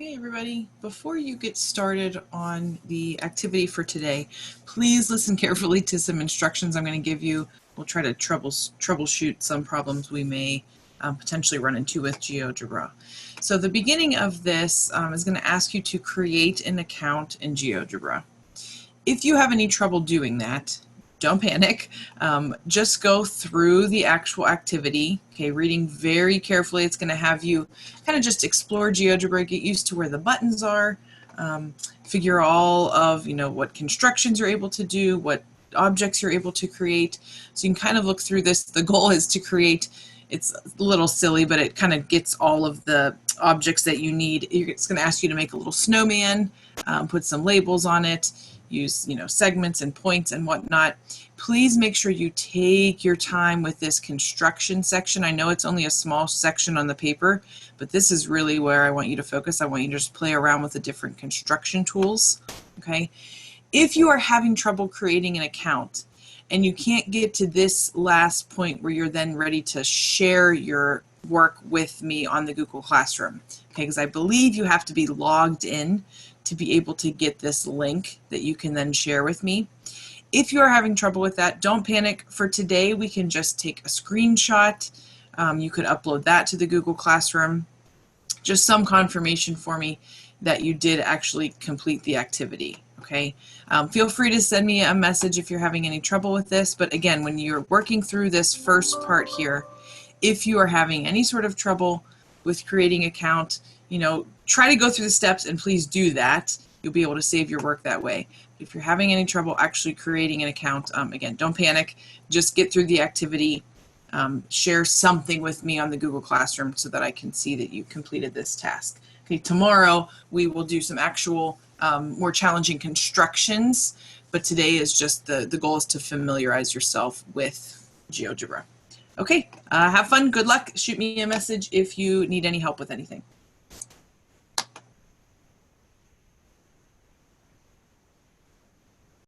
Okay, everybody, before you get started on the activity for today, please listen carefully to some instructions I'm going to give you. We'll try to troubleshoot some problems we may potentially run into with Geogebra. So the beginning of this is going to ask you to create an account in Geogebra. If you have any trouble doing that, don't panic. Just go through the actual activity, okay, reading very carefully. It's going to have you kind of just explore Geogebra, get used to where the buttons are, figure all of, what constructions you're able to do, what objects you're able to create. So you can kind of look through this. The goal is to create, it's a little silly, but it kind of gets all of the objects that you need. It's going to ask you to make a little snowman, put some labels on it, use segments and points and whatnot. Please make sure you take your time with this construction section. I know it's only a small section on the paper, but this is really where I want you to focus. I want you to just play around with the different construction tools. Okay, if you are having trouble creating an account and you can't get to this last point where you're then ready to share your work with me on the Google Classroom, okay, because I believe you have to be logged in to be able to get this link that you can then share with me. If you are having trouble with that, don't panic. For today, we can just take a screenshot. You could upload that to the Google Classroom. Just some confirmation for me that you did actually complete the activity. Okay. Feel free to send me a message if you're having any trouble with this. But again, when you're working through this first part here, if you are having any sort of trouble with creating an account, try to go through the steps and please do that. You'll be able to save your work that way. If you're having any trouble actually creating an account, again, don't panic. Just get through the activity. Share something with me on the Google Classroom so that I can see that you completed this task. Okay, tomorrow we will do some actual more challenging constructions, but today is just the goal is to familiarize yourself with Geogebra. Okay, have fun, good luck. Shoot me a message if you need any help with anything.